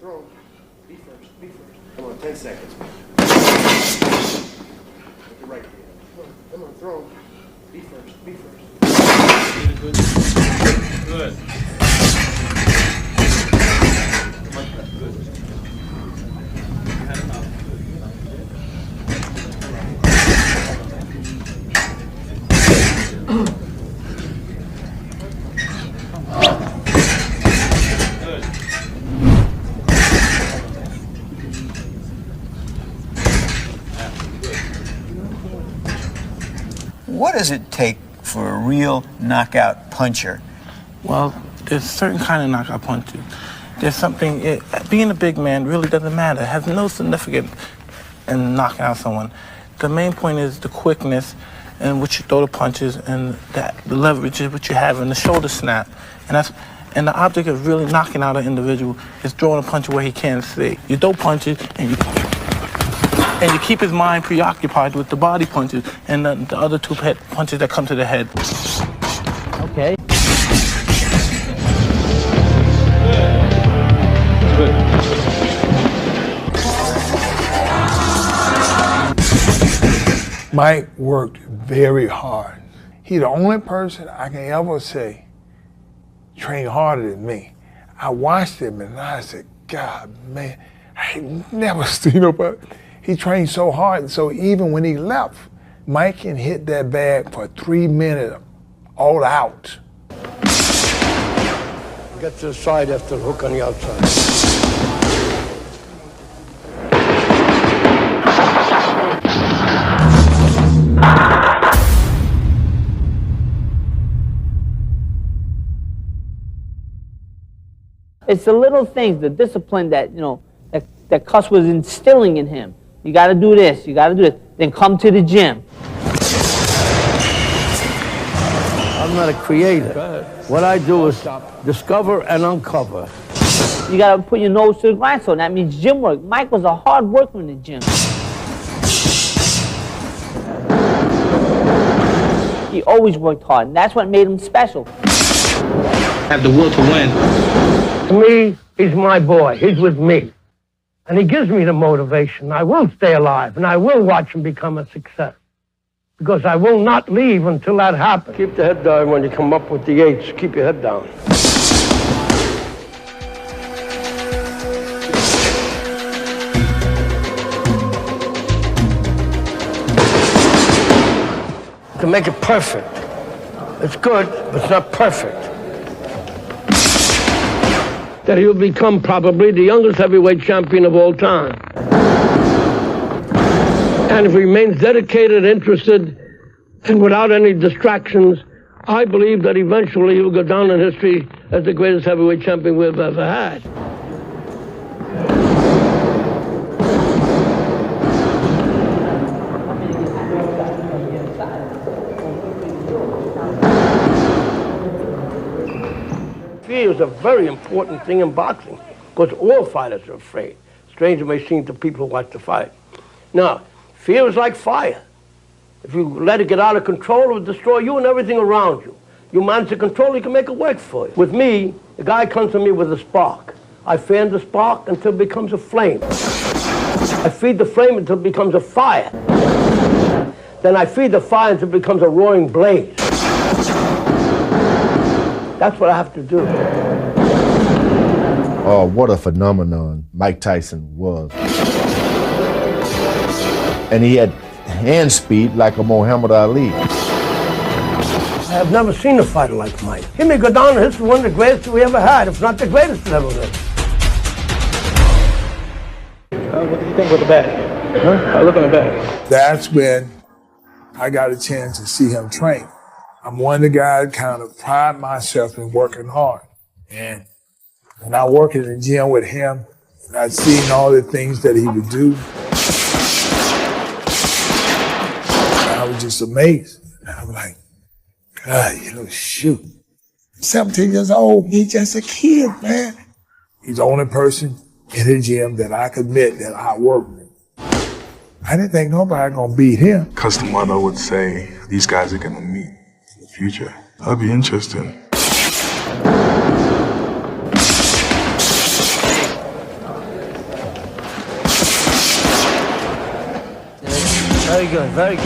throw. Be first. Come on, 10 seconds. Look right here. Come on, throw. Be first. Good. Good. What does it take for a real knockout puncher? Well, there's certain kind of knockout punches. There's something, being a big man really doesn't matter. It has no significance in knocking out someone. The main point is the quickness and what you throw the punches and the leverage is what you have in the shoulder snap. And the object of really knocking out an individual is throwing a punch where he can't see. You throw punches and you keep his mind preoccupied with the body punches and the other two punches that come to the head. Okay. Mike worked very hard. He's the only person I can ever say trained harder than me. I watched him and I said, God, man, I ain't never seen nobody. He trained so hard, and so even when he left, Mike can hit that bag for 3 minutes, all out. Get to the side after the hook on the outside. It's the little things, the discipline that, that Cuss was instilling in him. You got to do this, then come to the gym. I'm not a creator. What I do is discover and uncover. You got to put your nose to the grindstone. That means gym work. Mike was a hard worker in the gym. He always worked hard, and that's what made him special. Have the will to win. To me, he's my boy. He's with me. And he gives me the motivation. I will stay alive, and I will watch him become a success. Because I will not leave until that happens. Keep the head down when you come up with the eights. Keep your head down. To make it perfect. It's good, but it's not perfect. That he'll become probably the youngest heavyweight champion of all time. And if he remains dedicated, interested, and without any distractions, I believe that eventually he will go down in history as the greatest heavyweight champion we've ever had. Fear is a very important thing in boxing, because all fighters are afraid. Strange it may seem to people who watch the fight. Now, fear is like fire. If you let it get out of control, it will destroy you and everything around you. You manage to control it, you can make it work for you. With me, the guy comes to me with a spark. I fan the spark until it becomes a flame. I feed the flame until it becomes a fire. Then I feed the fire until it becomes a roaring blaze. That's what I have to do. Oh, what a phenomenon Mike Tyson was. And he had hand speed like a Muhammad Ali. I have never seen a fighter like Mike. He may go down in history as one of the greatest we ever had, if not the greatest that ever lived. What do you think with the bag? Huh? Look on the bag. That's when I got a chance to see him train. I'm one of the guys kind of pride myself in working hard. And when I work in the gym with him, and I'd seen all the things that he would do, I was just amazed. And I was like, God, shoot. 17 years old, he's just a kid, man. He's the only person in the gym that I could admit that I worked with. I didn't think nobody gonna beat him. Because the mother would say, these guys are gonna meet in the future. That'd be interesting. Very good, very good.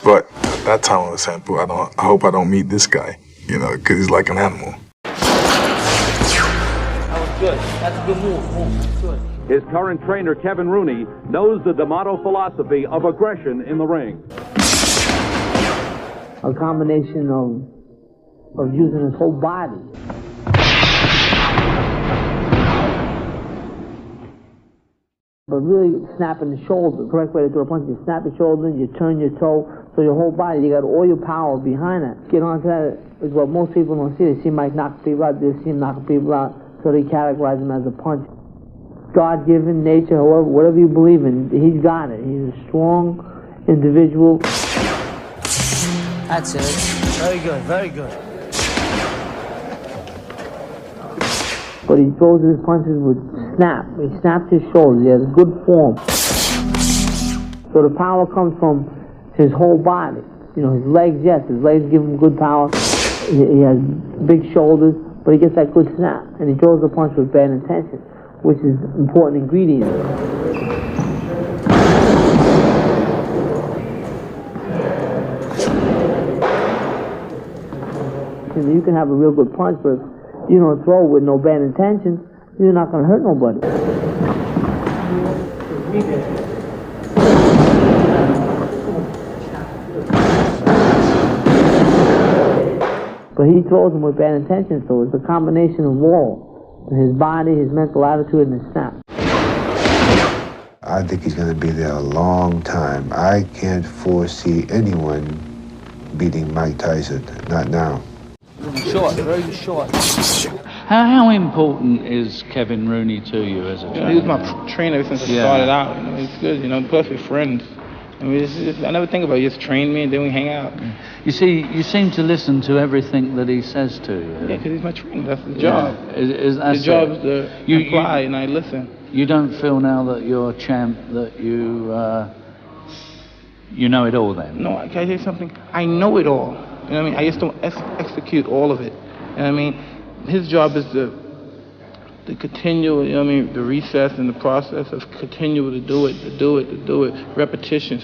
But at that time I was saying, "Boy, I hope I don't meet this guy, you know, because he's like an animal." That was good. That's a good move. That's good. His current trainer, Kevin Rooney, knows the D'Amato philosophy of aggression in the ring. A combination of using his whole body. But really snapping the shoulder, the correct way to throw a punch, you snap your shoulder, you turn your toe, so your whole body, you got all your power behind it. Get onto that is what most people don't see. They see Mike knock people out, they see him knock people out, so they categorize him as a punch. God-given nature, however, whatever you believe in, he's got it. He's a strong individual. That's it. Very good, very good. But he throws his punches with snap. He snaps his shoulders. He has good form. So the power comes from his whole body. You know, his legs, yes, his legs give him good power. He has big shoulders, but he gets that good snap. And he throws the punch with bad intention, which is an important ingredient. You can have a real good punch, but if you don't throw with no bad intentions, you're not going to hurt nobody. But he throws them with bad intentions, so it's a combination of all. His body, his mental attitude, and his snap. I think he's going to be there a long time. I can't foresee anyone beating Mike Tyson, not now. Short, very short. How important is Kevin Rooney to you as a trainer? He was my trainer since I started out. You know, it's good. You know, plus we're friends. I mean, I never think about it. He just trained me and then we hang out. You see, you seem to listen to everything that he says to you. Yeah, because he's my trainer. That's his job. His job is to apply, and I listen. You don't feel now that you're a champ that you know it all then? No, can I say something? I know it all. You know what I mean? I just don't execute all of it. You know what I mean? His job is to continue, you know what I mean, the recess and the process of continue to do it, repetition,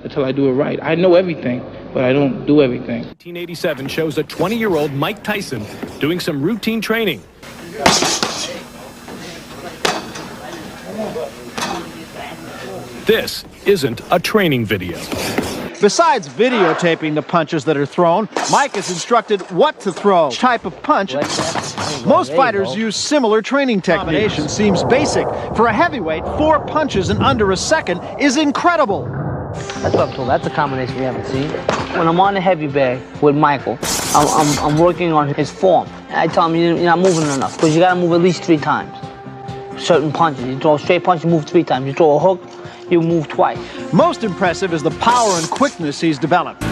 until I do it right. I know everything, but I don't do everything. 1987 shows a 20-year-old Mike Tyson doing some routine training. This isn't a training video. Besides videotaping the punches that are thrown, Mike is instructed what to throw, type of punch. Most fighters use similar training techniques. Combination seems basic. For a heavyweight, 4 punches in under a second is incredible. That's what I'm told. That's a combination we haven't seen. When I'm on the heavy bag with Michael, I'm working on his form. And I tell him you're not moving enough because you got to move at least 3 times. Certain punches. You throw a straight punch, you move 3 times. You throw a hook, you move twice. Most impressive is the power and quickness he's developed.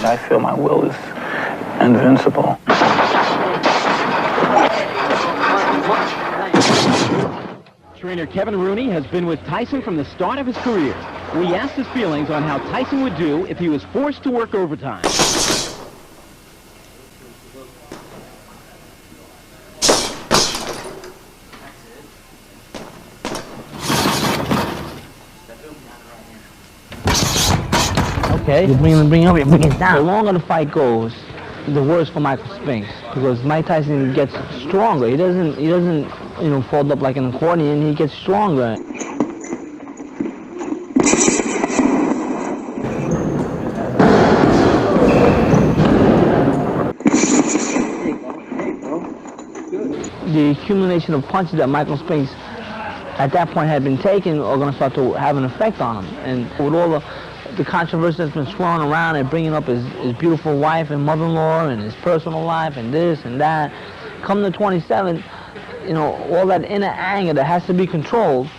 I feel my will is invincible. Trainer Kevin Rooney has been with Tyson from the start of his career. We asked his feelings on how Tyson would do if he was forced to work overtime. Okay, you bring it down. The longer the fight goes, the worse for Michael Spinks, because Mike Tyson gets stronger. He doesn't, fold up like an accordion. He gets stronger. The accumulation of punches that Michael Spinks at that point had been taking are going to start to have an effect on him, and with all the controversy that's been swirling around and bringing up his beautiful wife and mother-in-law and his personal life and this and that. Come to 27, all that inner anger that has to be controlled